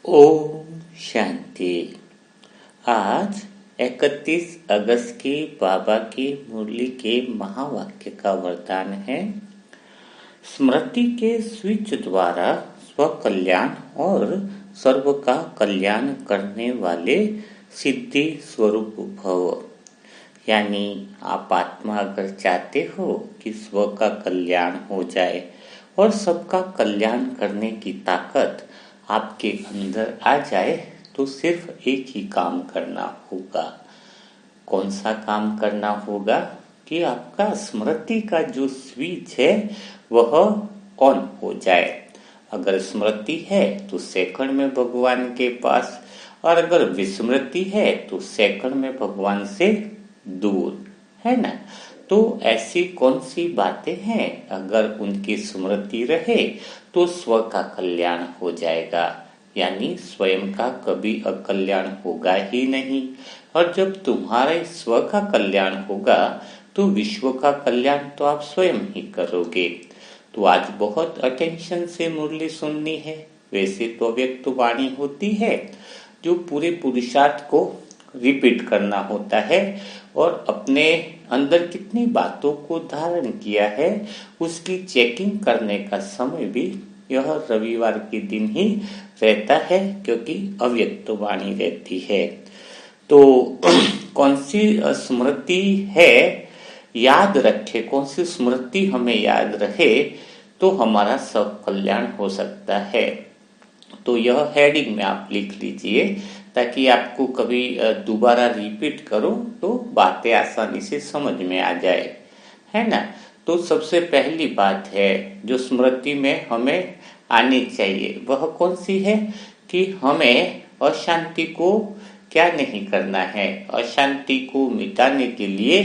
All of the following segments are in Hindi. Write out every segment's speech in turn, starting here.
ओम शांति। आज 31 अगस्त की बाबा की मुरली के महावाक्य का वरदान है। स्मृति के स्विच द्वारा स्वकल्याण और सर्व का कल्याण करने वाले सिद्धि स्वरूप भव। यानी आप आत्मा अगर चाहते हो कि स्व का कल्याण हो जाए और सबका कल्याण करने की ताकत आपके अंदर आ जाए तो सिर्फ एक ही काम करना होगा। कौन सा काम करना होगा कि आपका स्मृति का जो स्विच है वह ऑन हो जाए। अगर स्मृति है तो सेकंड में भगवान के पास, और अगर विस्मृति है तो सेकंड में भगवान से दूर, है ना। तो ऐसी कौन सी बातें हैं, अगर उनकी स्मृति रहे तो स्व का कल्याण हो जाएगा। यानी स्वयं का कभी अकल्याण होगा ही नहीं। और जब तुम्हारे स्व का कल्याण होगा तो विश्व का कल्याण तो आप स्वयं ही करोगे। तो आज बहुत अटेंशन से मुरली सुननी है। वैसे तो अव्यक्त वाणी होती है जो पूरे पुरुषार्थ को रिपीट करना होता है और अपने अंदर कितनी बातों को धारण किया है उसकी चेकिंग करने का समय भी यह रविवार के दिन ही रहता है, क्योंकि अव्यक्त वाणी रहती है। तो कौन सी स्मृति है याद रखे, कौन सी स्मृति हमें याद रहे तो हमारा सब कल्याण हो सकता है। तो यह हेडिंग में आप लिख लीजिए ताकि आपको कभी दोबारा रिपीट करो तो बातें आसानी से समझ में आ जाए, है ना। तो सबसे पहली बात है जो स्मृति में हमें आनी चाहिए वह कौन सी है कि हमें अशांति को क्या नहीं करना है। अशांति को मिटाने के लिए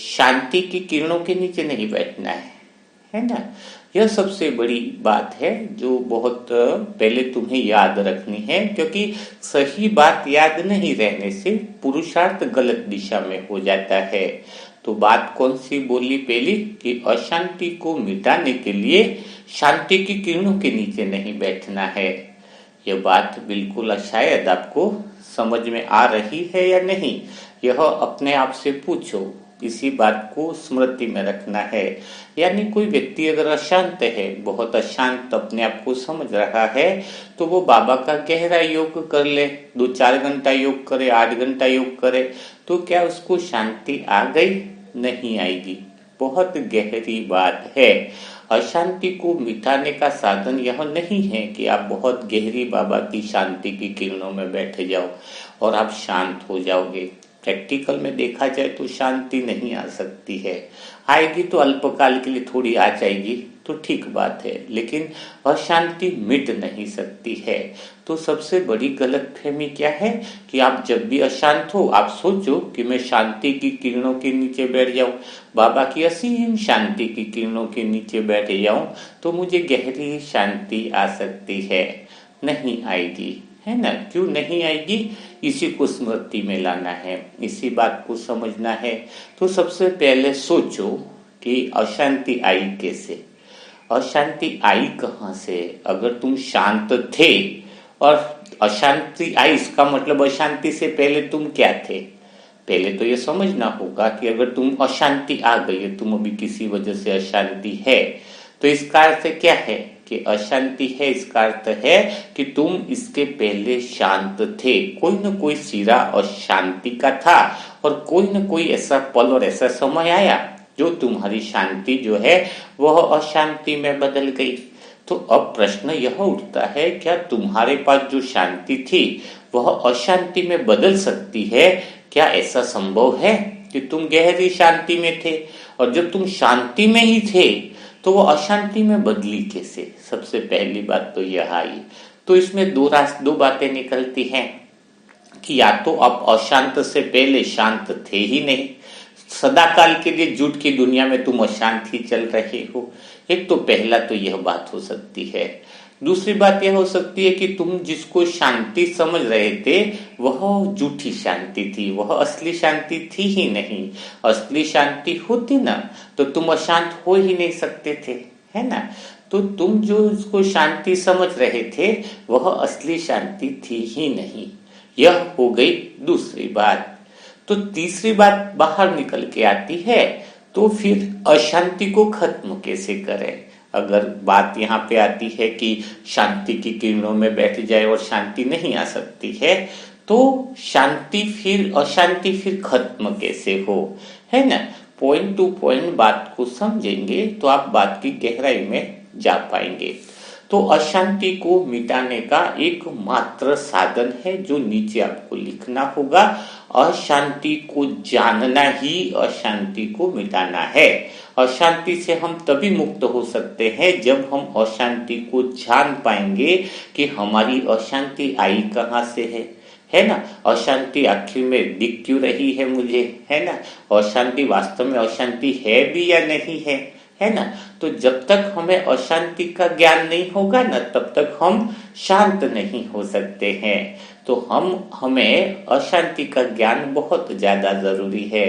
शांति की किरणों के नीचे नहीं बैठना है ना। यह सबसे बड़ी बात है जो बहुत पहले तुम्हें याद रखनी है, क्योंकि सही बात याद नहीं रहने से पुरुषार्थ गलत दिशा में हो जाता है। तो बात कौन सी बोली पहली कि अशांति को मिटाने के लिए शांति की किरणों के नीचे नहीं बैठना है। यह बात बिल्कुल शायद आपको समझ में आ रही है या नहीं, यह अपने आप से पूछो। इसी बात को स्मृति में रखना है। यानी कोई व्यक्ति अगर अशांत है, बहुत अशांत अपने आप को समझ रहा है, तो वो बाबा का गहरा योग कर ले, 2-4 घंटा योग करे, 8 घंटा योग करे, तो क्या उसको शांति आ गई? नहीं आएगी। बहुत गहरी बात है। अशांति को मिटाने का साधन यह नहीं है कि आप बहुत गहरी बाबा की शांति की किरणों में बैठे जाओ और आप शांत हो जाओगे। प्रैक्टिकल में देखा जाए तो शांति नहीं आ सकती है। आएगी तो अल्पकाल के लिए थोड़ी आ जाएगी तो ठीक बात है, लेकिन अशांति मिट नहीं सकती है। तो सबसे बड़ी गलतफहमी क्या है कि आप जब भी अशांत हो आप सोचो कि मैं शांति की किरणों के नीचे बैठ जाऊं, बाबा की असीम शांति की किरणों के नीचे बैठ जाऊं तो मुझे गहरी शांति आ सकती है। नहीं आएगी, है ना। क्यों नहीं आएगी? इसी को स्मृति में लाना है, इसी बात को समझना है। तो सबसे पहले सोचो कि अशांति आई कैसे, अशांति आई कहां से। अगर तुम शांत थे और अशांति आई, इसका मतलब अशांति से पहले तुम क्या थे। पहले तो ये समझना होगा कि अगर तुम अशांति आ गई है, तुम अभी किसी वजह से अशांति है, तो इसका अर्थ क्या है कि अशांति है। इसका अर्थ है कि तुम इसके पहले शांत थे, कोई न कोई सिरा अशांति का था और कोई न कोई ऐसा पल और ऐसा समय आया जो तुम्हारी शांति जो है वह अशांति में बदल गई। तो अब प्रश्न यह उठता है, क्या तुम्हारे पास जो शांति थी वह अशांति में बदल सकती है? क्या ऐसा संभव है कि तुम गहरी शांति में थे और जब तुम शांति में ही थे तो वो अशांति में बदली कैसे? सबसे पहली बात तो यह आई। तो इसमें दो बातें निकलती हैं कि या तो आप अशांत से पहले शांत थे ही नहीं, सदाकाल के लिए झूठ की दुनिया में तुम अशांत ही चल रहे हो। एक तो पहला तो यह बात हो सकती है। दूसरी बात यह हो सकती है कि तुम जिसको शांति समझ रहे थे वह झूठी शांति थी, वह असली शांति थी ही नहीं। असली शांति होती ना तो तुम अशांत हो ही नहीं सकते थे, है ना। तो तुम जो इसको शांति समझ रहे थे वह असली शांति थी ही नहीं। यह हो गई दूसरी बात। तो तीसरी बात बाहर निकल के आती है, तो फिर अशांति को खत्म कैसे करें। अगर बात यहाँ पे आती है कि शांति की किरणों में बैठ जाए और शांति नहीं आ सकती है, तो शांति फिर अशांति फिर खत्म कैसे हो, है ना। पॉइंट टू पॉइंट बात को समझेंगे तो आप बात की गहराई में जा पाएंगे। तो अशांति को मिटाने का एक मात्र साधन है जो नीचे आपको लिखना होगा। अशांति को जानना ही अशांति को मिटाना है। अशांति से हम तभी मुक्त हो सकते हैं जब हम अशांति को जान पाएंगे कि हमारी अशांति आई कहाँ से है ना। अशांति आखिर में दिख क्यों रही है मुझे, है ना। अशांति वास्तव में अशांति है भी या नहीं है ना। तो जब तक हमें अशांति का ज्ञान नहीं होगा ना, तब तक हम शांत नहीं हो सकते हैं। तो हमें अशांति का ज्ञान बहुत ज्यादा जरूरी है।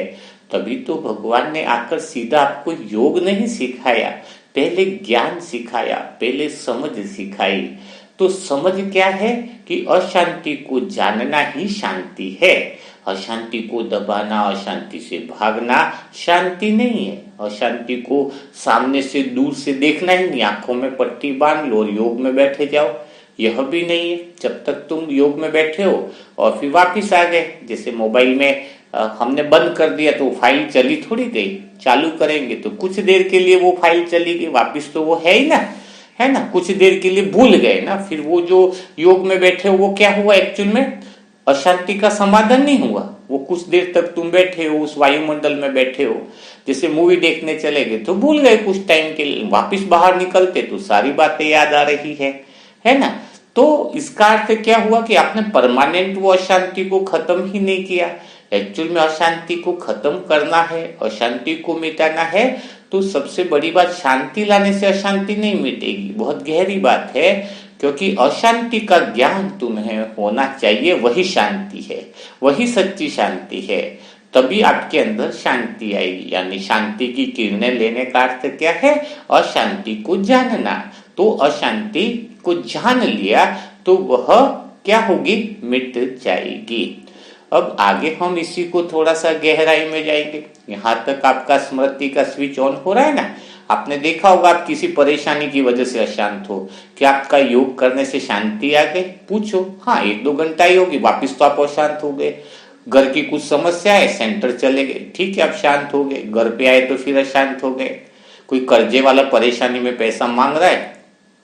तभी तो भगवान ने आकर सीधा आपको योग नहीं सिखाया, पहले ज्ञान सिखाया, पहले समझ सिखाई। तो समझ क्या है कि अशांति को जानना ही शांति है। अशांति को दबाना, अशांति से भागना शांति नहीं है। अशांति को सामने से दूर से देखना ही नहीं, आंखों में पट्टी बांध लो और योग में बैठे जाओ, यह भी नहीं है। जब तक तुम योग में बैठे हो और फिर वापिस आ गए, जैसे मोबाइल में हमने बंद कर दिया तो फाइल चली थोड़ी गई, चालू करेंगे तो कुछ देर के लिए वो फाइल चली गई, वापिस तो वो है ही ना, है ना। कुछ देर के लिए भूल गए ना, फिर वो जो योग में बैठे हो वो क्या हुआ, एक्चुअल में अशांति का समाधान नहीं हुआ। वो कुछ देर तक तुम बैठे हो, उस वायुमंडल में बैठे हो। जैसे मूवी देखने चले गए तो भूल गए कुछ टाइम के लिए, वापिस बाहर निकलते तो सारी बातें याद आ रही है ना। तो इसका अर्थ क्या हुआ कि आपने परमानेंट वो अशांति को खत्म ही नहीं किया। एक्चुअल में अशांति को खत्म करना है, अशांति को मिटाना है, तो सबसे बड़ी बात शांति लाने से अशांति नहीं मिटेगी। बहुत गहरी बात है, क्योंकि अशांति का ज्ञान तुम्हें होना चाहिए, वही शांति है, वही सच्ची शांति है। तभी आपके अंदर शांति आएगी। यानी शांति की किरणें लेने का अर्थ क्या है, अशांति को जानना। तो अशांति को जान लिया तो वह क्या होगी, मिट जाएगी। अब आगे हम इसी को थोड़ा सा गहराई में जाएंगे। यहाँ तक आपका स्मृति का स्विच ऑन हो रहा है ना। आपने देखा होगा, आप किसी परेशानी की वजह से अशांत हो, क्या आपका योग करने से शांति आ गई? पूछो, हाँ 1-2 घंटा ही होगी, वापिस तो आप अशांत हो गए। घर की कुछ समस्या है, सेंटर चले गए, ठीक है आप शांत हो गए। घर पे आए तो फिर अशांत हो गए। कोई कर्जे वाला परेशानी में पैसा मांग रहा है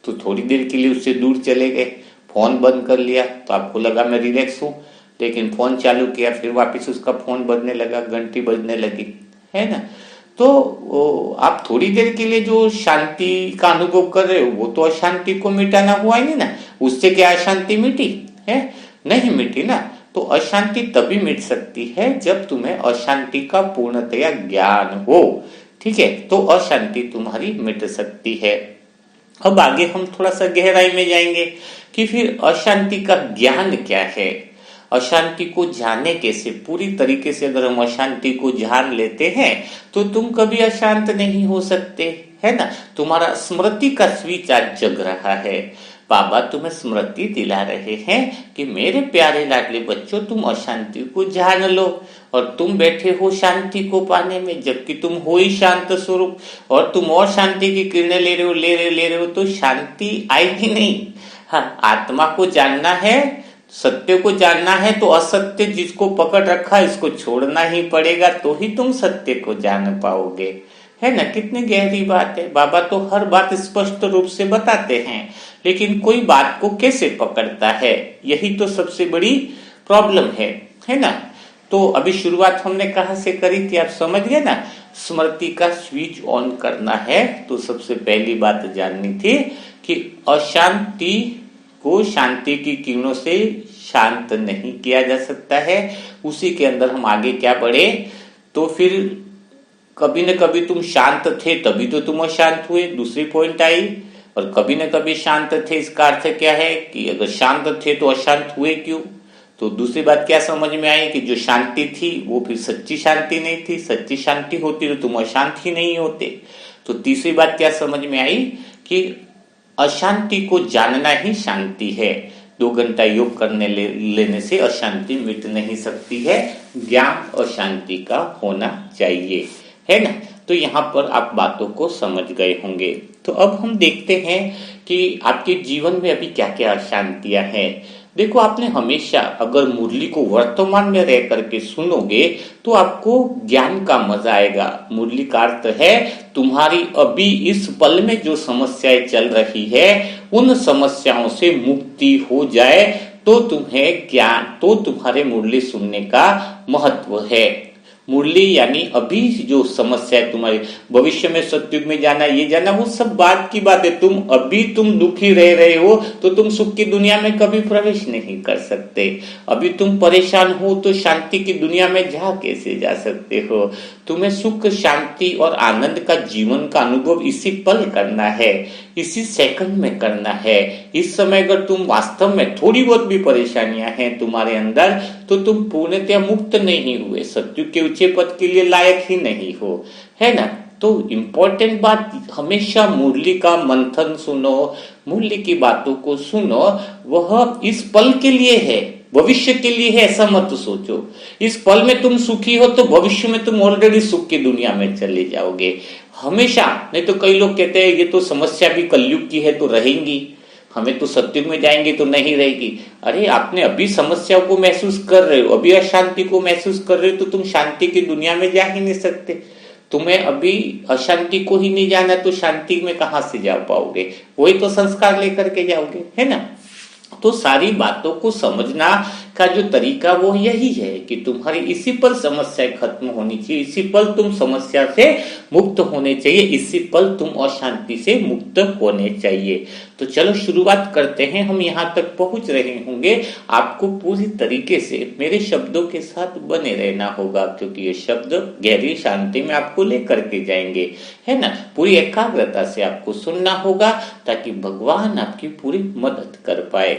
तो थोड़ी देर के लिए उससे दूर चले गए। फोन बंद कर लिया तो आपको लगा मैं रिलैक्स हूँ, लेकिन फोन चालू किया फिर वापस उसका फोन बजने लगा, घंटी बजने लगी, है ना। तो आप थोड़ी देर के लिए जो शांति का अनुभव कर रहे हो वो तो अशांति को मिटाना हुआ ही नहीं ना। उससे क्या अशांति मिटी है? नहीं मिटी ना। तो अशांति तभी मिट सकती है जब तुम्हें अशांति का पूर्णतया ज्ञान हो, ठीक है। तो अशांति तुम्हारी मिट सकती है। अब आगे हम थोड़ा सा गहराई में जाएंगे कि फिर अशांति का ज्ञान क्या है, अशांति को जाने कैसे। पूरी तरीके से अगर हम अशांति को जान लेते हैं तो तुम कभी अशांत नहीं हो सकते, है ना। तुम्हारा स्मृति का स्विच आज जग रहा है। बाबा तुम्हें स्मृति दिला रहे हैं कि मेरे प्यारे लाडले बच्चों, तुम अशांति को जान लो। और तुम बैठे हो शांति को पाने में, जबकि तुम हो ही शांत स्वरूप, और तुम और शांति की किरणें ले रहे हो तो शांति आएगी नहीं। हाँ, आत्मा को जानना है, सत्य को जानना है, तो असत्य जिसको पकड़ रखा है इसको छोड़ना ही पड़ेगा, तो ही तुम सत्य को जान पाओगे, है ना। कितनी गहरी बात है। बाबा तो हर बात स्पष्ट रूप से बताते हैं, लेकिन कोई बात को कैसे पकड़ता है, यही तो सबसे बड़ी प्रॉब्लम है ना। तो अभी शुरुआत हमने कहाँ से करी थी, आप समझ गए ना। स्मृति का स्विच ऑन करना है तो सबसे पहली बात जाननी थी कि अशांति को शांति की किरणों से शांत नहीं किया जा सकता है। उसी के अंदर हम आगे क्या बढ़े, तो फिर कभी न कभी तुम शांत थे तभी तो तुम अशांत हुए, दूसरी पॉइंट आई। और कभी न कभी शांत थे, इसका अर्थ क्या है कि अगर शांत थे तो अशांत हुए क्यों। तो दूसरी बात क्या समझ में आई कि जो शांति थी वो फिर सच्ची शांति नहीं थी। सच्ची शांति होती तो तुम अशांत ही नहीं होते। तो तीसरी बात क्या समझ में आई कि अशांति को जानना ही शांति है। 2 घंटा योग करने लेने से अशांति मिट नहीं सकती है। ज्ञान अशांति का होना चाहिए, है ना। तो यहाँ पर आप बातों को समझ गए होंगे। तो अब हम देखते हैं कि आपके जीवन में अभी क्या क्या अशांतियां हैं। देखो, आपने हमेशा अगर मुरली को वर्तमान में रह करके सुनोगे तो आपको ज्ञान का मजा आएगा। मुरली का अर्थ है तुम्हारी अभी इस पल में जो समस्याएं चल रही है उन समस्याओं से मुक्ति हो जाए तो तुम्हें ज्ञान, तो तुम्हारे मुरली सुनने का महत्व है। मुरली यानी अभी जो समस्या है तुम्हारी, भविष्य में सतयुग में जाना, ये जाना, वो सब बात की बात है। तुम दुखी रह रहे हो तो तुम सुख की दुनिया में कभी प्रवेश नहीं कर सकते। अभी तुम परेशान हो तो शांति की दुनिया में जा कैसे जा सकते हो। तुम्हें सुख, शांति और आनंद का जीवन का अनुभव इसी पल करना है, इसी सेकंड में करना है। इस समय अगर तुम वास्तव में थोड़ी बहुत भी परेशानियां हैं तुम्हारे अंदर तो तुम पूर्णतया मुक्त नहीं हुए, सतयुग के ऊंचे पद के लिए लायक ही नहीं हो, है ना। तो इम्पोर्टेंट बात, हमेशा मुरली का मंथन सुनो, मुरली की बातों को सुनो। वह इस पल के लिए है, भविष्य के लिए है ऐसा मत सोचो। इस पल में तुम सुखी हो तो भविष्य में तुम ऑलरेडी सुख की दुनिया में चले जाओगे हमेशा। नहीं तो कई लोग कहते हैं ये तो समस्या भी कलयुग की है तो रहेंगी, हमें तो सतयुग में जाएंगे तो नहीं रहेगी। अरे आपने अभी समस्याओं को महसूस कर रहे हो, अभी अशांति को महसूस कर रहे हो, तो तुम शांति की दुनिया में जा ही नहीं सकते। तुम्हें अभी अशांति को ही नहीं जाना तो शांति में कहां से जा पाओगे। वही तो संस्कार लेकर के जाओगे, है ना। तो सारी बातों को समझना का जो तरीका वो यही है कि तुम्हारी इसी पल समस्याएं खत्म होनी चाहिए, इसी पल तुम समस्या से मुक्त होने चाहिए, इसी पल तुम अशांति से मुक्त होने चाहिए। तो चलो शुरुआत करते हैं। हम यहाँ तक पहुंच रहे होंगे, आपको पूरी तरीके से मेरे शब्दों के साथ बने रहना होगा, क्योंकि ये शब्द गहरी शांति में आपको लेकर के जाएंगे, है ना। पूरी एकाग्रता से आपको सुनना होगा ताकि भगवान आपकी पूरी मदद कर पाए।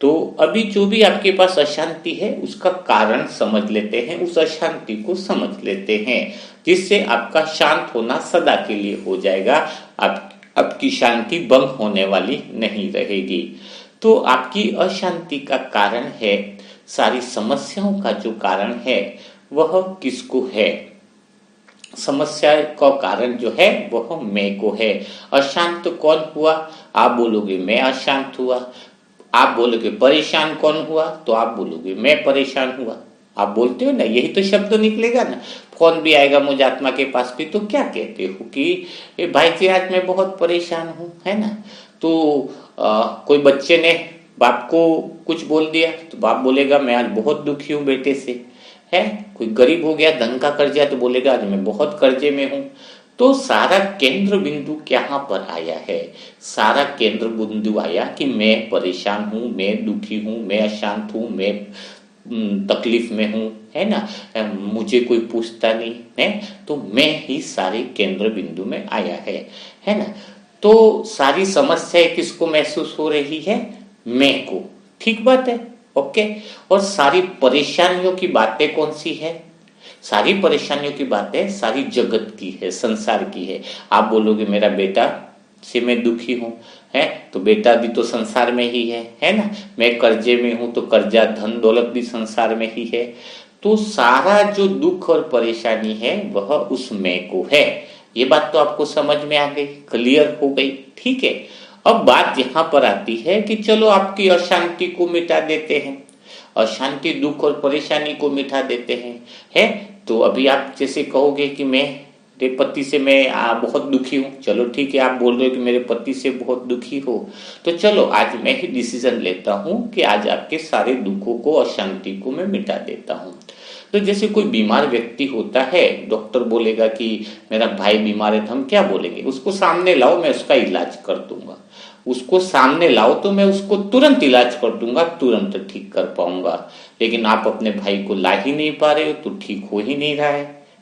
तो अभी जो भी आपके पास अशांति है उसका कारण समझ लेते हैं, उस अशांति को समझ लेते हैं, जिससे आपका शांत होना सदा के लिए हो जाएगा। आपकी शांति भंग होने वाली नहीं रहेगी। तो आपकी अशांति का कारण है, सारी समस्याओं का जो कारण है वह किसको है। समस्या का कारण जो है वह मैं को है। अशांत कौन हुआ, आप बोलोगे मैं अशांत हुआ। आप बोलोगे परेशान कौन हुआ, तो आप बोलोगे मैं परेशान हुआ। आप बोलते हो ना, यही तो शब्द निकलेगा ना। फोन भी आएगा मुझे आत्मा के पास भी, तो क्या कहते हो कि भाई जी आज मैं बहुत परेशान हूँ, है ना। तो कोई बच्चे ने बाप को कुछ बोल दिया तो बाप बोलेगा मैं आज बहुत दुखी हूँ बेटे से, है। कोई गरीब हो गया, धन का कर्जा, तो बोलेगा आज मैं बहुत कर्जे में हूँ। तो सारा केंद्र बिंदु कहाँ पर आया है, सारा केंद्र बिंदु आया कि मैं परेशान हूं, मैं दुखी हूं, मैं अशांत हूं, मैं तकलीफ में हूं, है ना। मुझे कोई पूछता नहीं है, तो मैं ही सारे केंद्र बिंदु में आया है ना। तो सारी समस्याएं किसको महसूस हो रही है, मैं को। ठीक बात है, ओके। और सारी परेशानियों की बातें कौन सी है, सारी परेशानियों की बातें सारी जगत की है, संसार की है। आप बोलोगे मेरा बेटा से मैं दुखी हूं, है, तो बेटा भी तो संसार में ही है ना। मैं कर्जे में हूं तो कर्जा, धन दौलत भी संसार में ही है। तो सारा जो दुख और परेशानी है वह उस मैं को है। ये बात तो आपको समझ में आ गई, क्लियर हो गई, ठीक है। अब बात यहां पर आती है कि चलो आपकी अशांति को मिटा देते हैं, अशांति, दुख और परेशानी को मिटा देते हैं, है। तो अभी आप जैसे कहोगे कि मेरे पति से मैं बहुत दुखी हूं, चलो ठीक है, आप बोल रहे हो कि मेरे पति से बहुत दुखी हो, तो चलो आज मैं ही डिसीजन लेता हूं कि आज आपके सारे दुखों को, अशांति को मैं मिटा देता हूं। तो जैसे कोई बीमार व्यक्ति होता है, डॉक्टर बोलेगा कि मेरा भाई बीमार है, तो हम क्या बोलेंगे, उसको सामने लाओ, मैं उसका इलाज कर दूंगा। उसको सामने लाओ तो मैं उसको तुरंत इलाज कर दूंगा, तुरंत ठीक कर पाऊंगा। लेकिन आप अपने भाई को ला ही नहीं पा रहे हो तो ठीक हो ही नहीं रहा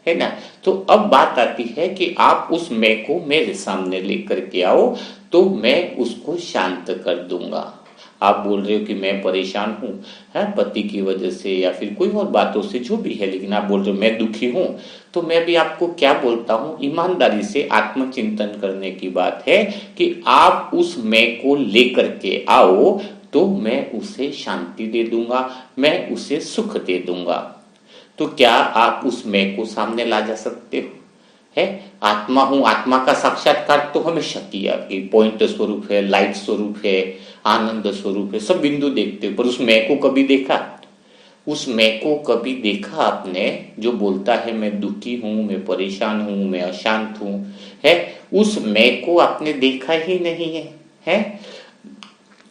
है ना। तो अब बात आती है कि आप उस मैं को मेरे सामने लेकर के आओ तो मैं उसको शांत कर दूंगा। आप बोल रहे हो कि मैं परेशान हूँ है पति की वजह से या फिर कोई और बातों से, जो भी है, लेकिन आप बोल रहे हो मैं दुखी हूँ, तो मैं भी आपको क्या बोलता हूँ, ईमानदारी से आत्मचिंतन करने की बात है कि आप उस मैं को लेकर के आओ तो मैं उसे शांति दे दूंगा, मैं उसे सुख दे दूंगा। तो क्या आप उस मैं को सामने ला जा सकते हो? है आत्मा हूं, आत्मा का साक्षात्कार तो हमेशा किया कि पॉइंट स्वरूप है, लाइट स्वरूप है, आनंद स्वरूप है, सब बिंदु देखते हो, पर उस मैं को कभी देखा? उस मैं को कभी देखा आपने जो बोलता है मैं दुखी हूं, मैं परेशान हूं, मैं अशांत हूं? है उस मैं को आपने देखा ही नहीं है?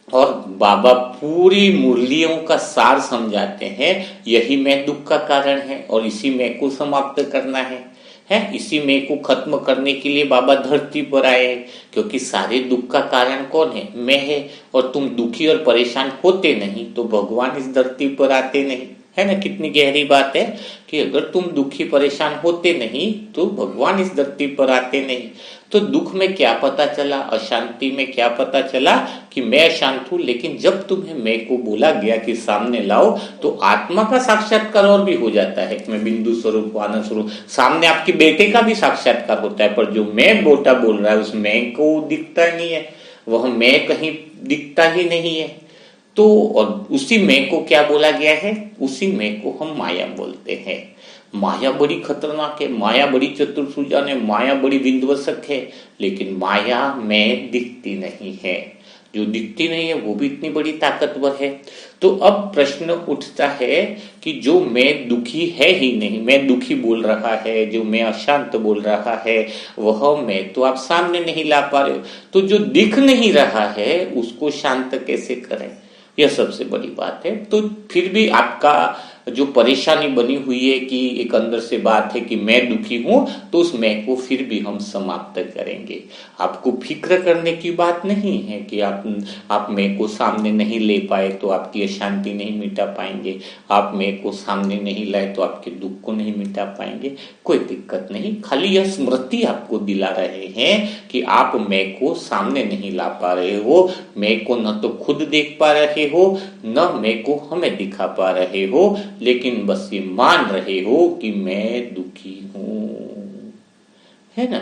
और बाबा पूरी मुरलियों का सार समझाते हैं, यही मैं दुख का कारण है और इसी मैं को समाप्त करना है। इसी मैं को खत्म करने के लिए बाबा धरती पर आए, क्योंकि सारे दुख का कारण कौन है? मैं है। और तुम दुखी और परेशान होते नहीं तो भगवान इस धरती पर आते नहीं, है ना? कितनी गहरी बात है कि अगर तुम दुखी परेशान होते नहीं तो भगवान इस धरती पर आते नहीं। तो दुख में क्या पता चला, अशांति में क्या पता चला कि मैं अशांत हूं, लेकिन जब तुम्हें मैं को बोला गया कि सामने लाओ तो आत्मा का साक्षात्कार और भी हो जाता है कि मैं बिंदु स्वरूप, आनंद स्वरूप, सामने आपके बेटे का भी साक्षात्कार होता है, पर जो मैं बोटा बोल रहा है उस मैं को दिखता नहीं है, वह मैं कहीं दिखता ही नहीं है। तो और उसी मैं को क्या बोला गया है? उसी मैं को हम माया बोलते हैं। माया बड़ी खतरनाक है, माया बड़ी चतुर्भुजा है, माया बड़ी विध्वंसक है, लेकिन माया में दिखती नहीं है। जो दिखती नहीं है वो भी इतनी बड़ी ताकतवर है। तो अब प्रश्न उठता है कि जो मैं दुखी है ही नहीं, मैं दुखी बोल रहा है, जो मैं अशांत बोल रहा है, वह मैं तो आप सामने नहीं ला पा रहे हो। तो जो दिख नहीं रहा है उसको शांत कैसे करें? यह सबसे बड़ी बात है। तो फिर भी आपका जो परेशानी बनी हुई है कि एक अंदर से बात है कि मैं दुखी हूं, तो उस मैं को फिर भी हम समाप्त करेंगे। आपको फिक्र करने की बात नहीं है कि आप मैं को सामने नहीं ले पाए तो आपकी अशांति नहीं मिटा पाएंगे, आप मैं को सामने नहीं लाए तो आपके दुख को नहीं मिटा पाएंगे, कोई दिक्कत नहीं। खाली यह स्मृति आपको दिला रहे हैं कि आप मैं को सामने नहीं ला पा रहे हो, मैं को न तो खुद देख पा रहे हो, न मैं को हमें दिखा पा रहे हो, लेकिन बस ये मान रहे हो कि मैं दुखी हूं, है ना?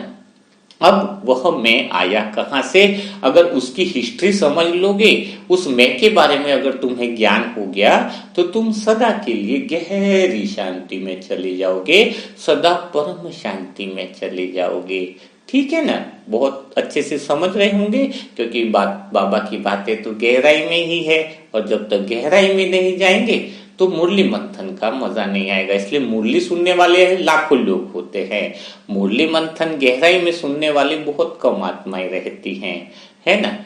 अब वह मैं आया कहां से? अगर उसकी हिस्ट्री समझ लोगे, उस मैं के बारे में अगर तुम्हें ज्ञान हो गया तो तुम सदा के लिए गहरी शांति में चले जाओगे, सदा परम शांति में चले जाओगे। ठीक है ना? बहुत अच्छे से समझ रहे होंगे, क्योंकि बाबा की बातें तो गहराई में ही है, और जब तक गहराई में नहीं जाएंगे तो मुरली मंथन का मजा नहीं आएगा। इसलिए मुरली सुनने वाले लाखों लोग होते हैं, मुरली मंथन गहराई में सुनने वाले बहुत कम आत्माएं रहती हैं, है ना?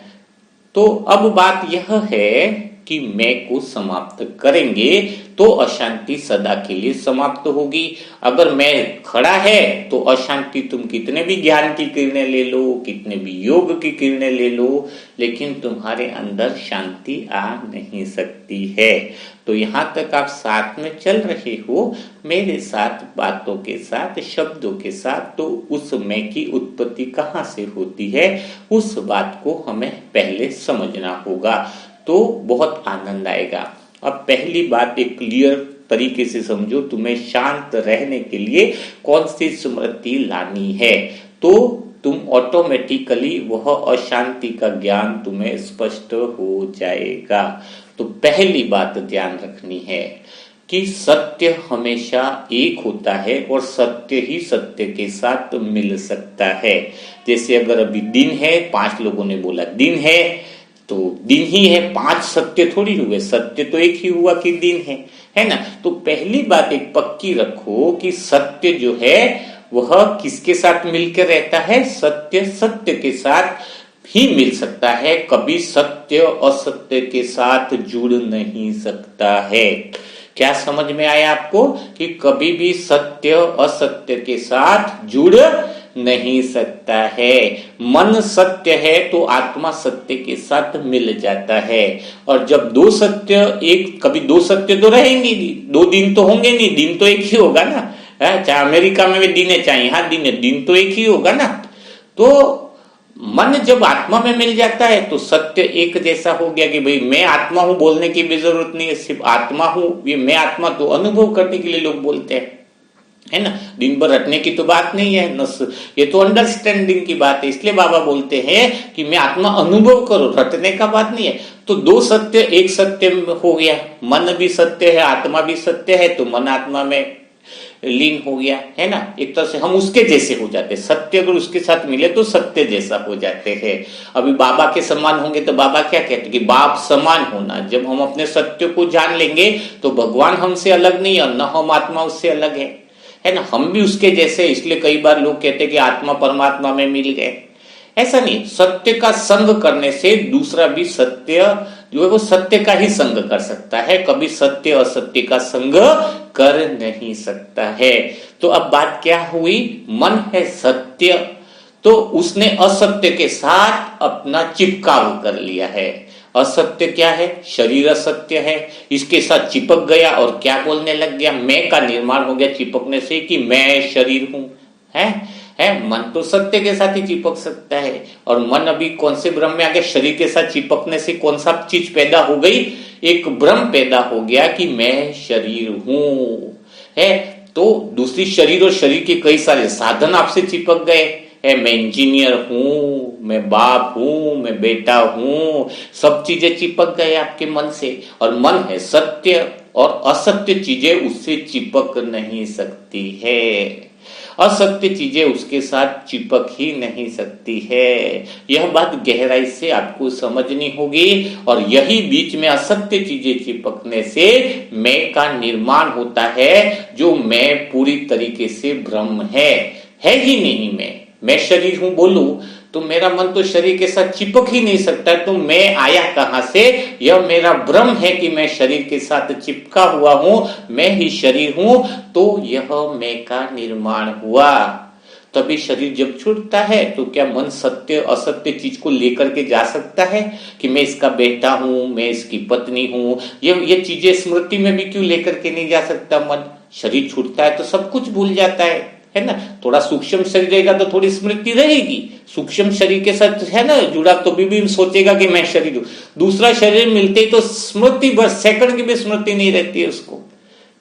तो अब बात यह है कि मैं को समाप्त करेंगे तो अशांति सदा के लिए समाप्त होगी। अगर मैं खड़ा है तो अशांति तुम कितने भी ज्ञान की किरणें ले लो, कितने भी योग की किरणें ले लो, लेकिन तुम्हारे अंदर शांति आ नहीं सकती है। तो यहां तक आप साथ में चल रहे हो मेरे साथ, बातों के साथ, शब्दों के साथ, तो उस मैं की उत्पत्ति कहां से होती है उस बात को हमें पहले समझना होगा, तो बहुत आनंद आएगा। अब पहली बात एक क्लियर तरीके से समझो, तुम्हें शांत रहने के लिए कौन सी स्मृति लानी है, तो तुम ऑटोमेटिकली वह अशांति का ज्ञान तुम्हें स्पष्ट हो जाएगा। तो पहली बात ध्यान रखनी है कि सत्य हमेशा एक होता है और सत्य ही सत्य के साथ मिल सकता है। जैसे अगर अभी दिन है, 5 लोगों ने बोला दिन है, तो दिन ही है, 5 सत्य थोड़ी हुए, सत्य तो एक ही हुआ कि दिन है ना? तो पहली बात एक पक्की रखो कि सत्य जो है वह किसके साथ मिलकर रहता है? सत्य सत्य के साथ ही मिल सकता है, कभी सत्य असत्य के साथ जुड़ नहीं सकता है। क्या समझ में आया आपको कि कभी भी सत्य असत्य के साथ जुड़ नहीं सकता है? मन सत्य है तो आत्मा सत्य के साथ मिल जाता है, और जब दो सत्य एक, कभी दो सत्य तो रहेंगे नहीं, 2 दिन तो होंगे नहीं, दिन तो एक ही होगा ना, चाहे अमेरिका में भी दिन है चाहे यहाँ दिन है, दिन तो एक ही होगा ना। तो मन जब आत्मा में मिल जाता है तो सत्य एक जैसा हो गया कि भाई मैं आत्मा हूं बोलने की भी जरूरत नहीं है, सिर्फ आत्मा हूं, ये मैं आत्मा तो अनुभव करने के लिए लोग बोलते हैं, है ना। दिन भर रटने की तो बात नहीं है न, ये तो अंडरस्टैंडिंग की बात है। इसलिए बाबा बोलते हैं कि मैं आत्मा अनुभव करो, रटने का बात नहीं है। तो दो सत्य एक सत्य हो गया, मन भी सत्य है आत्मा भी सत्य है, तो मन आत्मा में लीन हो गया, है ना। एक तरह से हम उसके जैसे हो जाते हैं, सत्य अगर उसके साथ मिले तो सत्य जैसा हो जाते हैं। अभी बाबा के समान होंगे तो बाबा क्या कहते हैं कि बाप समान होना। जब हम अपने सत्य को जान लेंगे तो भगवान हमसे अलग नहीं है, न हम आत्मा उससे अलग है ना, हम भी उसके जैसे। इसलिए कई बार लोग कहते हैं कि आत्मा परमात्मा में मिल गए, ऐसा नहीं। सत्य का संग करने से दूसरा भी सत्य जो है वो सत्य का ही संग कर सकता है, कभी सत्य असत्य का संग कर नहीं सकता है। तो अब बात क्या हुई, मन है सत्य, तो उसने असत्य के साथ अपना चिपकाव कर लिया है। असत्य क्या है, शरीर असत्य है, इसके साथ चिपक गया और क्या बोलने लग गया, मैं का निर्माण हो गया चिपकने से कि मैं शरीर हूं, है। मन तो सत्य के साथ ही चिपक सकता है, और मन अभी कौन से भ्रम में आ गया, शरीर के साथ चिपकने से कौन सा चीज पैदा हो गई, एक भ्रम पैदा हो गया कि मैं शरीर हूं, है। तो दूसरी शरीर और शरीर के कई सारे साधन आपसे चिपक गए है, मैं इंजीनियर हूं, मैं बाप हूं, मैं बेटा हूं, सब चीजें चिपक गए आपके मन से। और मन है सत्य, और असत्य चीजें उससे चिपक नहीं सकती है, असत्य चीजें उसके साथ चिपक ही नहीं सकती है। यह बात गहराई से आपको समझनी होगी, और यही बीच में असत्य चीजें चिपकने से मैं का निर्माण होता है, जो मैं पूरी तरीके से भ्रम है ही नहीं। मैं शरीर हूं बोलूं तो मेरा मन तो शरीर के साथ चिपक ही नहीं सकता, तो मैं आया कहां से, यह मेरा भ्रम है कि मैं शरीर के साथ चिपका हुआ हूं, मैं ही शरीर हूं, तो यह मैं का निर्माण हुआ। तभी शरीर जब छूटता है तो क्या मन सत्य असत्य चीज को लेकर के जा सकता है कि मैं इसका बेटा हूं, मैं इसकी पत्नी हूं, ये चीजें स्मृति में भी क्यों लेकर के नहीं जा सकता मन। शरीर छूटता है तो सब कुछ भूल जाता है ना। थोड़ा सूक्ष्म शरीर रहेगा तो थोड़ी स्मृति रहेगी, सूक्ष्म शरीर के साथ है ना जुड़ा, तो भी सोचेगा कि मैं शरीर हूं। दूसरा शरीर मिलते ही तो स्मृति बस सेकंड की भी स्मृति नहीं रहती है उसको,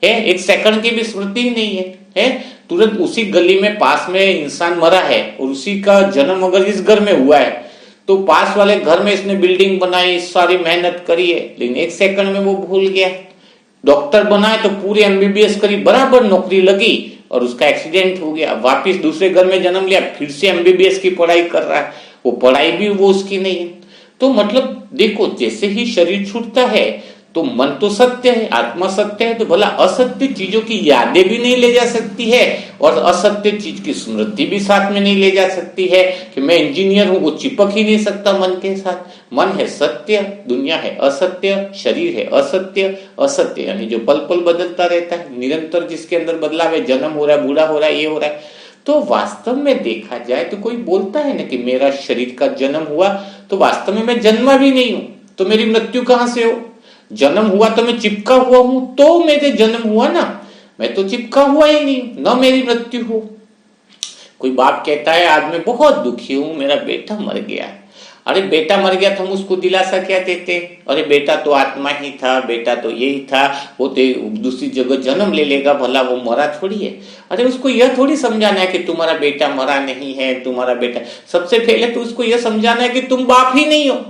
है, एक सेकंड की भी स्मृति ही नहीं है। तुरंत उसी गली में पास में इंसान मरा है और उसी का जन्म अगर इस घर में हुआ है तो पास वाले घर में इसने बिल्डिंग बनाई, सारी मेहनत करी है, लेकिन एक सेकंड में वो भूल गया। डॉक्टर बनाए तो पूरे एमबीबीएस करी, बराबर नौकरी लगी और उसका एक्सीडेंट हो गया, वापिस दूसरे घर में जन्म लिया, फिर से एमबीबीएस की पढ़ाई कर रहा है, वो पढ़ाई भी वो उसकी नहीं है। तो मतलब देखो, जैसे ही शरीर छूटता है तो मन तो सत्य है, आत्मा सत्य है, तो भला असत्य चीजों की यादें भी नहीं ले जा सकती है, और असत्य चीज की स्मृति भी साथ में नहीं ले जा सकती है कि मैं इंजीनियर हूं, वो चिपक ही नहीं सकता मन के साथ। मन है सत्य, दुनिया है असत्य, शरीर है असत्य, असत्य यानी जो पल पल बदलता रहता है, निरंतर जिसके अंदर बदलाव है, जन्म हो रहा है, बूढ़ा हो रहा है, ये हो रहा है। तो वास्तव में देखा जाए तो कोई बोलता है ना कि मेरा शरीर का जन्म हुआ, तो वास्तव में मैं जन्मा भी नहीं हूं, तो मेरी मृत्यु कहां से हो। जन्म हुआ तो मैं चिपका हुआ हूं, तो मेरे जन्म हुआ ना, मैं तो चिपका हुआ ही नहीं, ना मेरी मृत्यु हो। कोई बाप कहता है आज मैं बहुत दुखी हूं, मेरा बेटा मर गया। अरे बेटा मर गया तो हम उसको दिलासा क्या देते, अरे बेटा तो आत्मा ही था, बेटा तो यही था, वो तो दूसरी जगह जन्म ले लेगा, भला वो मरा थोड़ी है। अरे उसको यह थोड़ी समझाना है कि तुम्हारा बेटा मरा नहीं है, तुम्हारा बेटा, सबसे पहले तो उसको यह समझाना है कि तुम बाप ही नहीं हो।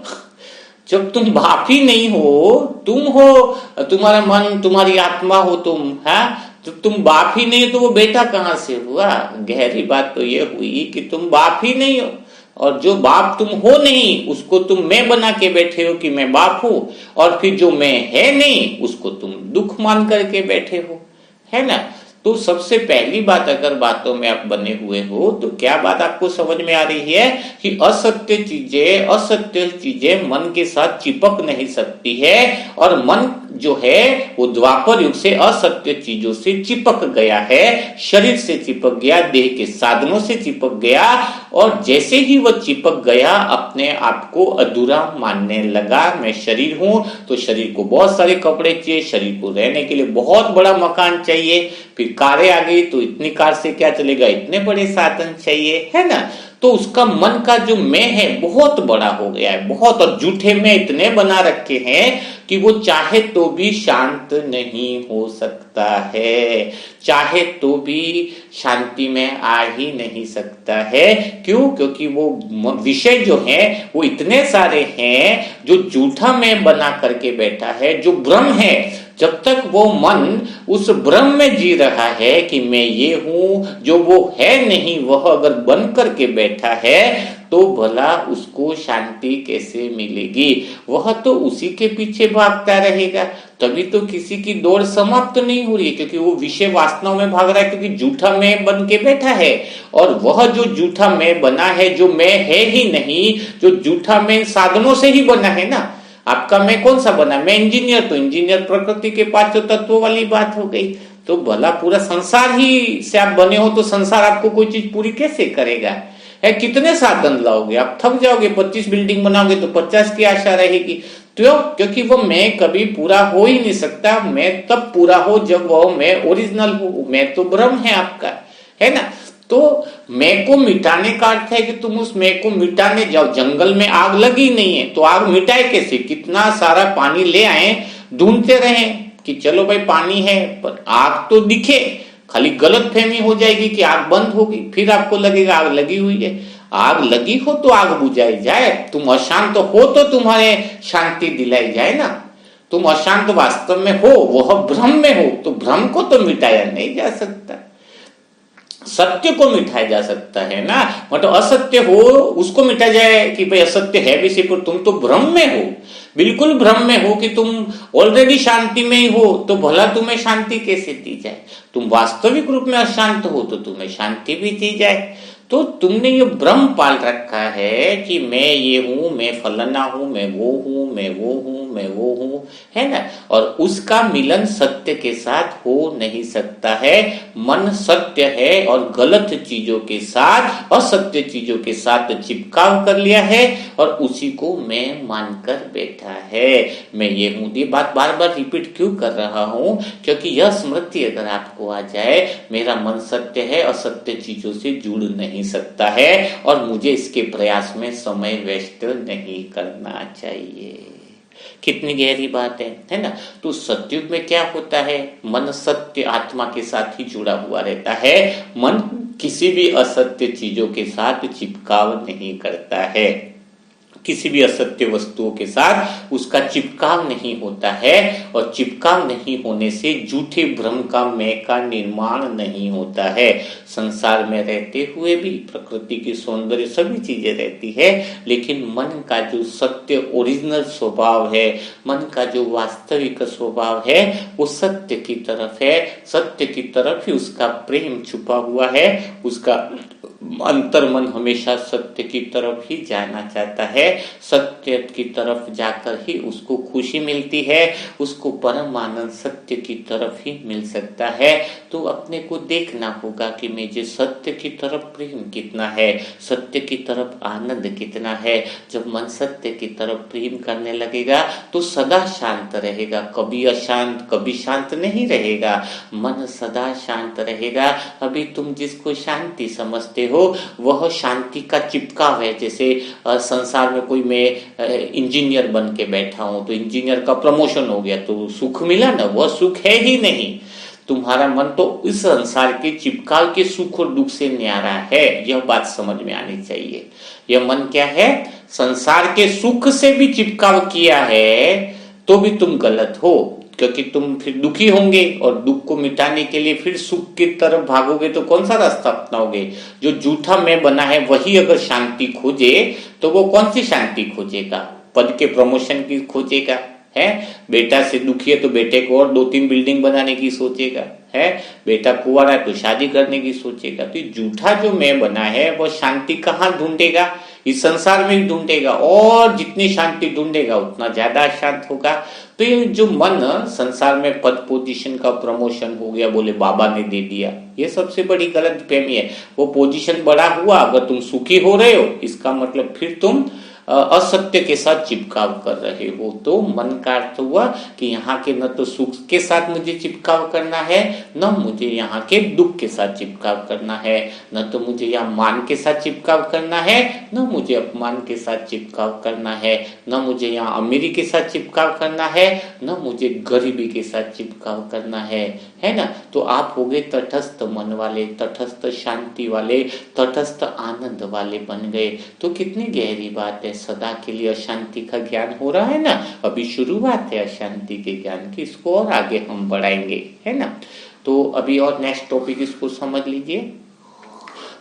जब तुम बाप ही नहीं हो, तुम हो, तुम्हारा मन, तुम्हारी आत्मा हो तुम, है, जब तुम बाप ही नहीं हो तो वो बेटा कहां से हुआ। गहरी बात तो ये हुई कि तुम बाप ही नहीं हो, और जो बाप तुम हो नहीं उसको तुम मैं बना के बैठे हो कि मैं बाप हूं, और फिर जो मैं है नहीं उसको तुम दुख मान करके बैठे हो, है ना। तो सबसे पहली बात, अगर बातों में आप बने हुए हो तो क्या बात आपको समझ में आ रही है कि असत्य चीजें मन के साथ चिपक नहीं सकती है, और मन जो है वो द्वापर युग से असत्य चीजों से चिपक गया है, शरीर से चिपक गया, देह के साधनों से चिपक गया, और जैसे ही वह चिपक गया अपने आप को अधूरा मानने लगा। मैं शरीर हूं तो शरीर को बहुत सारे कपड़े चाहिए, शरीर को रहने के लिए बहुत बड़ा मकान चाहिए, फिर कारें आ गई तो इतनी कार से क्या चलेगा, इतने बड़े साधन चाहिए, है ना। तो उसका मन का जो मैं है बहुत बड़ा हो गया है, बहुत, और झूठे में इतने बना रखे हैं कि वो चाहे तो भी शांत नहीं हो सकता है, चाहे तो भी शांति में आ ही नहीं सकता है। क्यों? क्योंकि वो विषय जो है वो इतने सारे हैं जो झूठा मैं बना करके बैठा है, जो भ्रम है। जब तक वो मन उस भ्रम में जी रहा है कि मैं ये हूं, जो वो है नहीं, वह अगर बन करके बैठा है तो भला उसको शांति कैसे मिलेगी? वह तो उसी के पीछे भागता रहेगा, तभी तो किसी की दौड़ समाप्त नहीं हो रही है, क्योंकि वो विषय वासनाओं में भाग रहा है, क्योंकि झूठा मैं बन के बैठा है। और वह जो झूठा मैं बना है, जो मैं है ही नहीं, जो झूठा मैं साधनों से ही बना है ना। आपका मैं कौन सा बना? मैं इंजीनियर, तो इंजीनियर प्रकृति के पांचों तत्वों वाली बात हो गई। तो भला पूरा संसार ही से आप बने हो, तो संसार आपको कोई चीज पूरी कैसे करेगा? है, कितने साधन लाओगे? आप थक जाओगे। 25 बिल्डिंग बनाओगे तो 50 की आशा रहेगी। क्यों? क्योंकि वो मैं कभी पूरा हो ही नहीं सकता। मैं तब पूरा हो जब वो मैं ओरिजिनल हो। मैं तो भ्रम है आपका, है ना। तो मैं को मिटाने का अर्थ है कि तुम उस मैं को मिटाने जाओ। जंगल में आग लगी नहीं है तो आग मिटाए कैसे? कितना सारा पानी ले आए, ढूंढते रहे कि चलो भाई पानी है, पर आग तो दिखे। खाली गलत फहमी हो जाएगी कि आग बंद होगी, फिर आपको लगेगा आग लगी हुई है। आग लगी हो तो आग बुझाई जाए। तुम अशांत हो तो तुम्हारे शांति दिलाई जाए ना। तुम अशांत वास्तव में हो, वह भ्रम में हो, तो भ्रम को तो मिटाया नहीं जा सकता, सत्य को मिटाया जा सकता है ना। मतलब असत्य हो उसको मिटा जाए कि भाई असत्य है भी सिर्फ, तुम तो भ्रम में हो, बिल्कुल भ्रम में हो कि तुम ऑलरेडी शांति में ही हो, तो भला तुम्हें शांति कैसे दी जाए? तुम वास्तविक रूप में अशांत हो तो तुम्हें शांति भी दी जाए। तो तुमने ये भ्रम पाल रखा है कि मैं ये हूं, मैं फलाना हूं, मैं वो हूं, मैं वो हूं, मैं वो हूं, है ना। और उसका मिलन सत्य के साथ हो नहीं सकता है। मन सत्य है और गलत चीजों के साथ, असत्य चीजों के साथ चिपकाव कर लिया है और उसी को मैं मानकर बैठा है। मैं ये हूं। ये बात बार बार रिपीट क्यों कर रहा हूं? क्योंकि यह स्मृति अगर आपको आ जाए, मेरा मन सत्य है, असत्य चीजों से जुड़ नहीं सकता है और मुझे इसके प्रयास में समय वेस्ट नहीं करना चाहिए। कितनी गहरी बात है ना। तो सत्युग में क्या होता है? मन सत्य आत्मा के साथ ही जुड़ा हुआ रहता है। मन किसी भी असत्य चीजों के साथ चिपकाव नहीं करता है, किसी भी असत्य वस्तुओं के साथ उसका चिपकाव नहीं होता है। और चिपकाव नहीं होने से झूठे भ्रम का मैं का निर्माण नहीं होता है। संसार में रहते हुए भी प्रकृति की सौंदर्य सभी चीजें रहती है, लेकिन मन का जो सत्य ओरिजिनल स्वभाव है, मन का जो वास्तविक स्वभाव है, वो सत्य की तरफ है। सत्य की तरफ ही उसका प्रेम छुपा हुआ है। उसका अंतर मन हमेशा सत्य की तरफ ही जाना चाहता है। सत्य की तरफ जाकर ही उसको खुशी मिलती है, उसको परम आनंद सत्य की तरफ ही मिल सकता है। तो अपने को देखना होगा कि मुझे सत्य की तरफ प्रेम कितना है, सत्य की तरफ आनंद कितना है। जब मन सत्य की तरफ प्रेम करने लगेगा तो सदा शांत रहेगा, कभी अशांत, कभी शांत नहीं रहेगा। मन सदा शांत रहेगा। अभी तुम जिसको शांति समझते हो वह शांति का चिपकाव है। जैसे संसार में कोई मैं इंजीनियर बन के बैठा हूं तो इंजीनियर का प्रमोशन हो गया तो सुख मिला ना, वह सुख है ही नहीं। तुम्हारा मन तो इस संसार के चिपकाव के सुख और दुख से न्यारा है। यह बात समझ में आनी चाहिए। यह मन क्या है? संसार के सुख से भी चिपकाव किया है तो भी तुम गलत हो, क्योंकि तुम फिर दुखी होंगे और दुख को मिटाने के लिए फिर सुख की तरफ भागोगे तो कौन सा रास्ता अपनाओगे? जो झूठा मैं बना है वही अगर शांति खोजे तो वो कौन सी शांति खोजेगा? पद के प्रमोशन की खोजेगा, है? बेटा से दुखी है तो बेटे को और 2-3 बिल्डिंग बनाने की सोचेगा, है? बेटा कुंवारा है तो शादी करने की सोचेगा। तो झूठा जो मैं बना है वो शांति कहाँ ढूंढेगा? इस संसार में ढूंढेगा, और जितनी शांति ढूंढेगा उतना ज्यादा अशांत होगा। तो ये जो मन संसार में पद पोजीशन का प्रमोशन हो गया, बोले बाबा ने दे दिया, ये सबसे बड़ी गलत फहमी है। वो पोजीशन बड़ा हुआ, अगर तुम सुखी हो रहे हो इसका मतलब फिर तुम असत्य के साथ चिपकाव कर रहे हो। तो मन का अर्थ हुआ कि यहाँ के न तो सुख के साथ मुझे चिपकाव करना है, न मुझे यहाँ के दुख के साथ चिपकाव करना है, न तो मुझे यहाँ मान के साथ चिपकाव करना है, न मुझे अपमान के साथ चिपकाव करना है, न मुझे यहाँ अमीरी के साथ चिपकाव करना है, न मुझे गरीबी के साथ चिपकाव करना है ना। तो आप हो गए तटस्थ मन वाले, तटस्थ शांति वाले, तटस्थ आनंद वाले बन गए। तो कितनी गहरी बात है। सदा के लिए अशांति का ज्ञान हो रहा है ना, अभी शुरुआत है अशांति के ज्ञान की, इसको और आगे हम बढ़ाएंगे, है ना। तो अभी और नेक्स्ट टॉपिक इसको समझ लीजिए।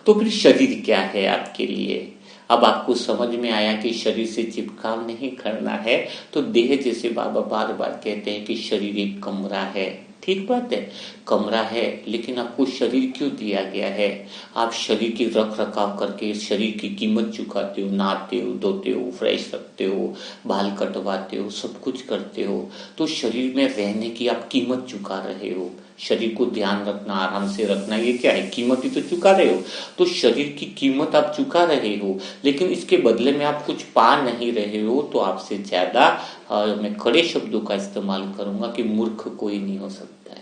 तो फिर शरीर क्या है आपके लिए। अब आपको समझ में आया कि शरीर से चिपकाव नहीं करना है। तो देह, जैसे बाबा बार बार कहते हैं कि शरीर एक कमरा है, ठीक बात है, कमरा है, लेकिन आपको शरीर क्यों दिया गया है। आप शरीर की रख रखाव करके शरीर की कीमत चुकाते हो, नहाते हो, धोते हो, फ्रेश रखते हो, बाल कटवाते हो, सब कुछ करते हो। तो शरीर में रहने की आप कीमत चुका रहे हो। शरीर को ध्यान रखना, आराम से रखना, ये क्या है, कीमत ही तो चुका रहे हो। तो शरीर की कीमत आप चुका रहे हो, लेकिन इसके बदले में आप कुछ पा नहीं रहे हो। तो आपसे ज्यादा मैं कड़े शब्दों का इस्तेमाल करूंगा कि मूर्ख कोई नहीं हो सकता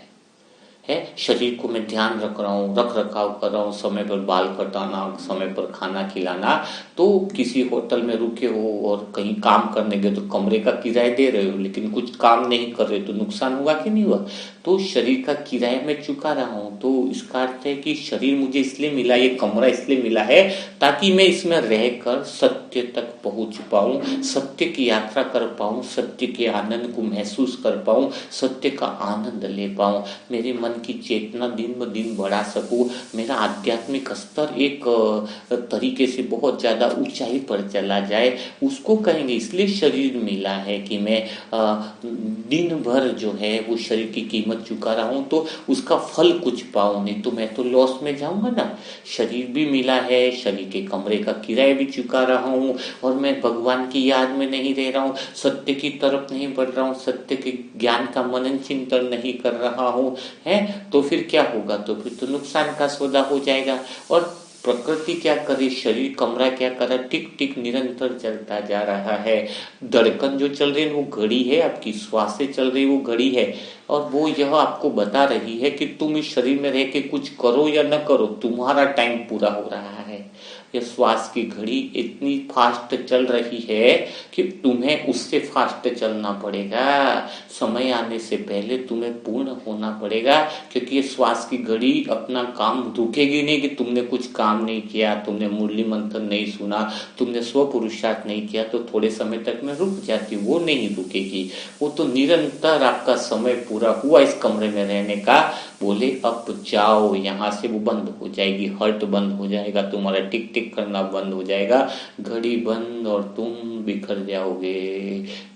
है। शरीर को मैं ध्यान रख रहा हूँ, रख रखाव कर रहा हूँ, समय पर बाल कटाना, समय पर खाना खिलाना। तो किसी होटल में रुके हो और कहीं काम करने गए तो कमरे का किराया दे रहे हो, लेकिन कुछ काम नहीं कर रहे तो नुकसान हुआ कि नहीं हुआ। तो शरीर का किराया मैं चुका रहा हूँ। तो इसका अर्थ है कि शरीर मुझे इसलिए मिला, ये कमरा इसलिए मिला है ताकि मैं इसमें रहकर सत्य तक पहुंच पाऊं, सत्य की यात्रा कर पाऊं, सत्य के आनंद को महसूस कर पाऊं, सत्य का आनंद ले पाऊं, मेरे मन की चेतना दिन ब दिन बढ़ा सकूं, मेरा आध्यात्मिक स्तर एक तरीके से बहुत ज्यादा ऊंचाई पर चला जाए, उसको कहेंगे। इसलिए शरीर मिला है कि मैं दिन भर जो है वो शरीर की कीमत चुका रहा हूं, तो उसका फल कुछ पाऊं, नहीं तो मैं तो लॉस में जाऊंगा ना। शरीर भी मिला है, शरीर के कमरे का किराया भी चुका रहा हूं, और मैं भगवान की याद में नहीं रह रहा हूं, सत्य की तरफ नहीं बढ़ रहा हूं, सत्य के ज्ञान का मनन चिंतन नहीं कर रहा हूं, है। तो फिर क्या होगा, तो फिर तो नुकसान का सौदा हो जाएगा। और प्रकृति क्या करे, शरीर कमरा क्या करे, टिक टिक निरंतर चलता जा रहा है। धड़कन जो चल रही है वो घड़ी है, आपकी श्वासें चल रही वो घड़ी है, और वो यह आपको बता रही है कि तुम इस शरीर में रह के कुछ करो या न करो, तुम्हारा टाइम पूरा हो रहा है। ये श्वास की घड़ी इतनी फास्ट चल रही है कि तुम्हें उससे फास्ट चलना पड़ेगा। समय आने से पहले तुम्हें पूर्ण होना पड़ेगा, क्योंकि ये श्वास की घड़ी अपना काम रुकेगी नहीं कि तुमने कुछ काम नहीं किया, तुमने मुरली मंथन नहीं सुना, तुमने स्व पुरुषार्थ नहीं किया तो थोड़े समय तक में रुक जाती, वो नहीं रुकेगी। वो तो निरंतर आपका समय पूरा हुआ इस कमरे में रहने का, बोले अब जाओ यहाँ से, वो बंद हो जाएगी, हर्ट बंद हो जाएगा, तुम्हारा टिक टिक करना बंद हो जाएगा, घड़ी बंद और तुम बिखर जाओगे।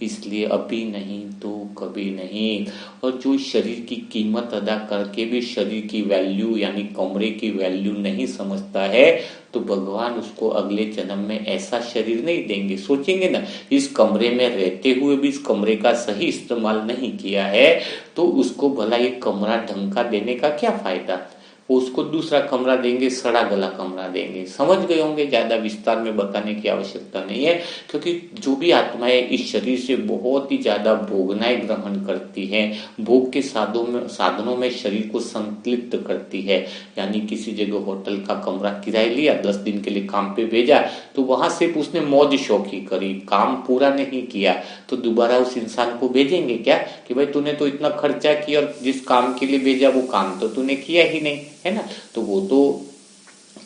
इसलिए अभी नहीं तो कभी नहीं। और जो शरीर की कीमत अदा करके भी शरीर की वैल्यू यानी कमरे की वैल्यू नहीं समझता है, तो भगवान उसको अगले जन्म में ऐसा शरीर नहीं देंगे। सोचेंगे ना, इस कमरे में रहते हुए भी इस कमरे का सही इस्तेमाल नहीं किया है, तो उसको भला ये कमरा ढंग का देने का क्या फायदा। वो उसको दूसरा कमरा देंगे, सड़ा गला कमरा देंगे। समझ गए होंगे, ज्यादा विस्तार में बताने की आवश्यकता नहीं है, क्योंकि जो भी आत्माएं इस शरीर से बहुत ही ज्यादा भोगनाएं ग्रहण करती हैं, भोग के साधनों में शरीर को संतृप्त करती है। यानी किसी जगह होटल का कमरा किराया लिया, 10 दिन के लिए काम पे भेजा, तो वहां सिर्फ उसने मौज शौकी करी, काम पूरा नहीं किया, तो दोबारा उस इंसान को भेजेंगे क्या कि भाई तूने तो इतना खर्चा किया और जिस काम के लिए भेजा वो काम तो तूने किया ही नहीं, है ना। तो वो तो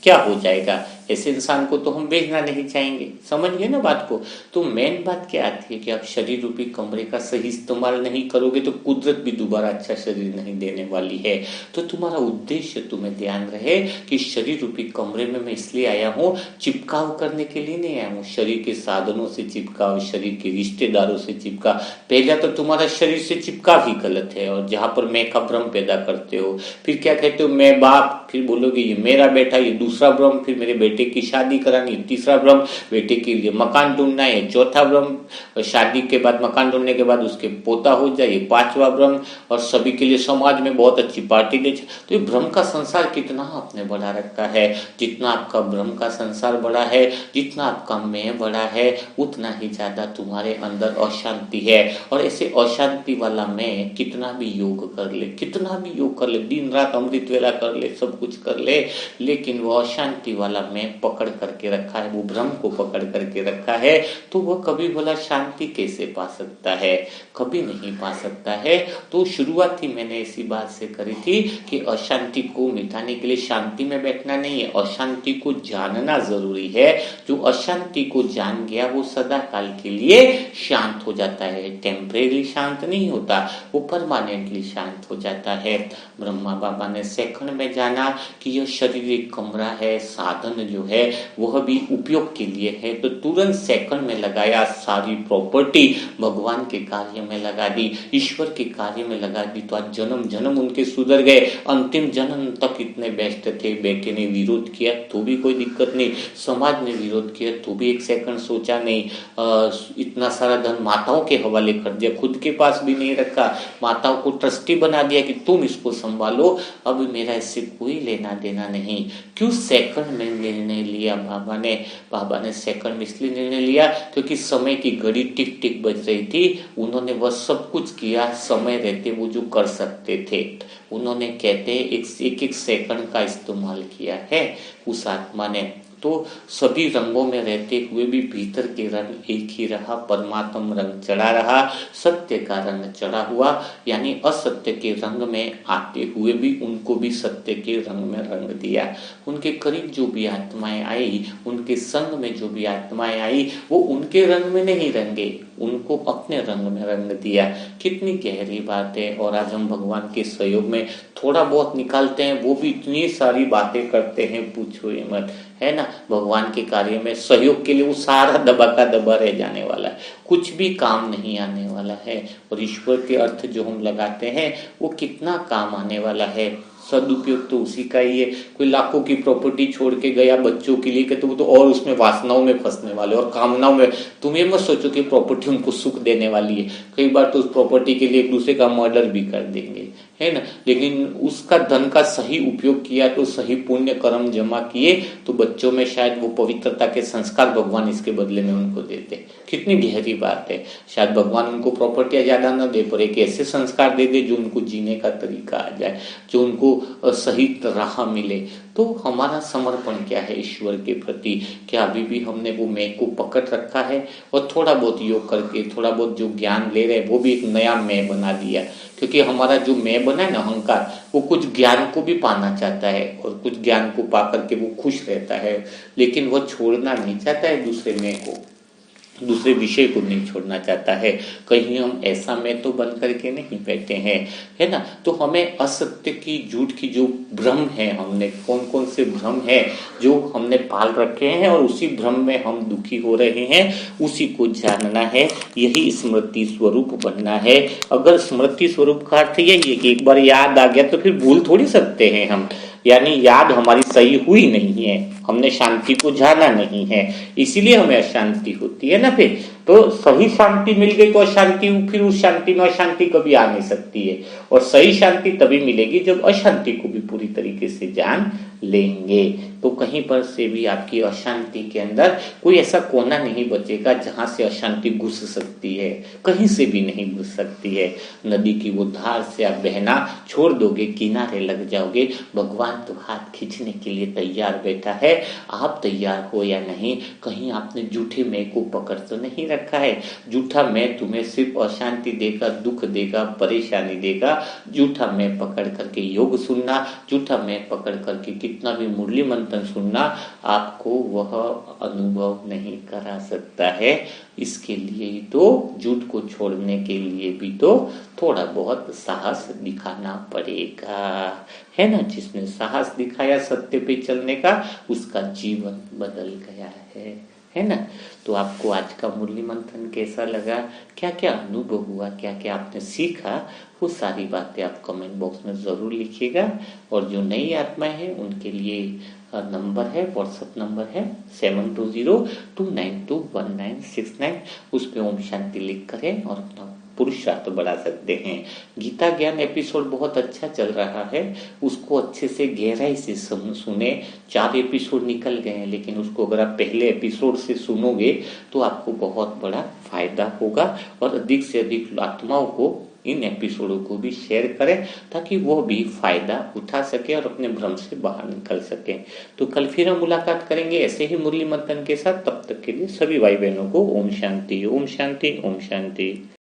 क्या हो जाएगा, ऐसे इंसान को तो हम भेजना नहीं चाहेंगे। समझ गए ना बात को। तो मेन बात क्या आती है कि आप शरीर रूपी कमरे का सही इस्तेमाल नहीं करोगे तो कुदरत भी दोबारा अच्छा शरीर नहीं देने वाली है। तो तुम्हारा उद्देश्य तुम्हें ध्यान रहे कि शरीर रूपी कमरे में मैं इसलिए आया हूँ, चिपकाव करने के लिए नहीं आया हूँ। शरीर के साधनों से चिपकाव, शरीर के रिश्तेदारों से चिपकाव, पहला तो तुम्हारा शरीर से चिपकाव ही गलत है, और जहां पर मैं का भ्रम पैदा करते हो, फिर क्या कहते हो मैं बाप, फिर बोलोगे ये मेरा बेटा, ये दूसरा भ्रम, फिर मेरे बेटे बेटे की शादी करानी है, तीसरा भ्रम बेटे के लिए मकान ढूंढना है, चौथा भ्रम शादी के बाद मकान ढूंढने के बाद उसके पोता हो जाए, पांचवा भ्रम और सभी के लिए समाज में बहुत अच्छी पार्टी दे। तो ये भ्रम का संसार कितना आपने बढ़ा रखा है। जितना आपका भ्रम का संसार बड़ा है, जितना आपका मैं बड़ा है, उतना ही ज्यादा तुम्हारे अंदर अशांति है। और ऐसे अशांति वाला मैं कितना भी योग कर ले, कितना भी योग कर ले, दिन रात अमृत वेला कर ले, सब कुछ कर ले, लेकिन वो अशांति वाला मैं पकड़ करके रखा है, वो भ्रम को पकड़ करके रखा है, तो वह कभी भला शांति कैसे पा सकता है, कभी नहीं पा सकता है। तो शुरुआत ही मैंने इसी बात से करी थी कि अशांति को मिटाने के लिए शांति में बैठना नहीं है, अशांति को जानना जरूरी है। जो अशांति को जान गया वो सदा काल के लिए शांत हो जाता है, टेम्परेरी शांत नहीं होता, वो परमानेंटली शांत हो जाता है। ब्रह्मा बाबा ने सेकंड में जाना कि यह शरीर एक कमरा है, साधन जो है वह भी उपयोग के लिए है, तो तुरंत सेकंड में लगाया, सारी प्रॉपर्टी भगवान के कार्य में लगा दी, ईश्वर के कार्य में लगा दी। तो आज जन्म जन्म उनके सुधर गए, अंतिम जन्म तक इतने बेस्ट थे। बेटे ने विरोध किया तो भी कोई दिक्कत नहीं, समाज ने विरोध किया तो भी एक सेकंड सोचा नहीं, इतना सारा धन माताओं के हवाले कर दिया, खुद के पास भी नहीं रखा, माताओं को ट्रस्टी बना दिया कि तुम इसको संभालो, अब मेरा इससे कोई लेना देना नहीं। क्यों सेकंड में निर्णय लिया बाबा ने सेकंड में इसलिए निर्णय लिया क्योंकि समय की घड़ी टिक टिक बज रही थी। उन्होंने वह सब कुछ किया समय रहते वो जो कर सकते थे, उन्होंने कहते एक एक सेकंड का इस्तेमाल किया है उस आत्मा ने। तो सभी रंगों में रहते हुए भी भीतर के रंग एक ही रहा, परमात्म रंग चढ़ा रहा, सत्य का रंग चढ़ा हुआ, यानी असत्य के रंग में आते हुए भी उनको भी सत्य के रंग में रंग दिया। उनके करीब जो भी आत्माएं आई, उनके संग में जो भी आत्माएं आई, वो उनके रंग में नहीं रंगे, उनको अपने रंग में रंग दिया। कितनी गहरी बात है। और आज हम भगवान के सहयोग में थोड़ा बहुत निकालते हैं, वो भी इतनी सारी बातें करते हैं, पूछो ही मत, है ना। भगवान के कार्य में सहयोग के लिए वो सारा दबा का दबा रह जाने वाला है, कुछ भी काम नहीं आने वाला है। और ईश्वर के अर्थ जो हम लगाते हैं वो कितना काम आने वाला है, सदुपयोग तो उसी का ही है। कोई लाखों की प्रॉपर्टी छोड़ के गया बच्चों के लिए, तो वो तो और उसमें वासनाओं में फंसने वाले और कामनाओं में। तुम ये मत सोचो कि प्रॉपर्टी उनको सुख देने वाली है, कई बार तो उस प्रॉपर्टी के लिए एक दूसरे का मर्डर भी कर देंगे, है ना। लेकिन उसका धन का सही उपयोग किया तो सही पुण्य कर्म जमा किए तो बच्चों में शायद वो पवित्रता के संस्कार भगवान इसके बदले में उनको देते। कितनी गहरी बात है। शायद भगवान उनको प्रॉपर्टियां ज्यादा न दे पर एक ऐसे संस्कार दे दे जो उनको जीने का तरीका आ जाए, जो उनको सही राह मिले। तो हमारा समर्पण क्या है ईश्वर के प्रति? क्या अभी भी हमने वो मैं को पकड़ रखा है? और थोड़ा बहुत योग करके, थोड़ा बहुत जो ज्ञान ले रहे हैं वो भी एक नया मैं बना दिया। क्योंकि हमारा जो मैं बना है ना, अहंकार, वो कुछ ज्ञान को भी पाना चाहता है और कुछ ज्ञान को पा करके वो खुश रहता है, लेकिन वो छोड़ना नहीं चाहता है दूसरे मैं को, दूसरे विषय को नहीं छोड़ना चाहता है। कहीं हम ऐसा मैं तो बन करके नहीं बैठे हैं, है ना। तो हमें असत्य की, झूठ की जो भ्रम है, हमने कौन कौन से भ्रम है जो हमने पाल रखे हैं और उसी भ्रम में हम दुखी हो रहे हैं, उसी को जानना है। यही स्मृति स्वरूप बनना है। अगर स्मृति स्वरूप का अर्थ यही है कि एक बार याद आ गया तो फिर भूल थोड़ी सकते हैं हम, यानी याद हमारी सही हुई नहीं है, हमने शांति को जाना नहीं है, इसीलिए हमें अशांति होती है ना। फिर तो सही शांति मिल गई तो अशांति, फिर उस शांति में अशांति कभी आ नहीं सकती है। और सही शांति तभी मिलेगी जब अशांति को भी पूरी तरीके से जान लेंगे। तो कहीं पर से भी आपकी अशांति के अंदर कोई ऐसा कोना नहीं बचेगा जहां से अशांति घुस सकती है, कहीं से भी नहीं घुस सकती है। नदी की वो धार से आप बहना छोड़ दोगे, किनारे लग जाओगे, भगवान तो हाथ खींचने के लिए तैयार बैठा है। आप तैयार हो या नहीं? कहीं आपने झूठे मैं को पकड़ तो नहीं रखा है? झूठा मैं तुम्हें सिर्फ अशांति देगा, दुख देगा, परेशानी देगा। झूठा मैं पकड़ करके योग सुनना, झूठा मैं पकड़ करके कितना भी मुरली मंथन सुनना, आपको वह अनुभव नहीं करा सकता है। इसके लिए ही तो झूठ को छोड़ने के लिए भी तो थोड़ा बहुत साहस दिखाना पड़ेगा, है ना। जिसने साहस दिखाया सत्य पे चलने का, उसका जीवन बदल गया है है ना। तो आपको आज का मुरली मंथन कैसा लगा, क्या क्या अनुभव हुआ, क्या क्या आपने सीखा, वो सारी बातें आप कमेंट बॉक्स में ज़रूर लिखिएगा। और जो नई आत्माएं हैं उनके लिए नंबर है, व्हाट्सएप नंबर है 7202921969। उस पर ओम शांति लिख करें और अपना पुरुषार्थ बढ़ा सकते हैं। गीता ज्ञान एपिसोड बहुत अच्छा चल रहा है, उसको अच्छे से गहराई से सुने। 4 एपिसोड निकल गए हैं, लेकिन उसको अगर आप पहले एपिसोड से सुनोगे तो आपको बहुत बड़ा फायदा होगा। और अधिक से अधिक आत्माओं को इन एपिसोडों को भी शेयर करें, ताकि वो भी फायदा उठा सके और अपने भ्रम से बाहर निकल सके। तो कल फिर हम मुलाकात करेंगे ऐसे ही मुरली मंथन के साथ। तब तक के लिए सभी भाई बहनों को ओम शांति, ओम शांति, ओम शांति।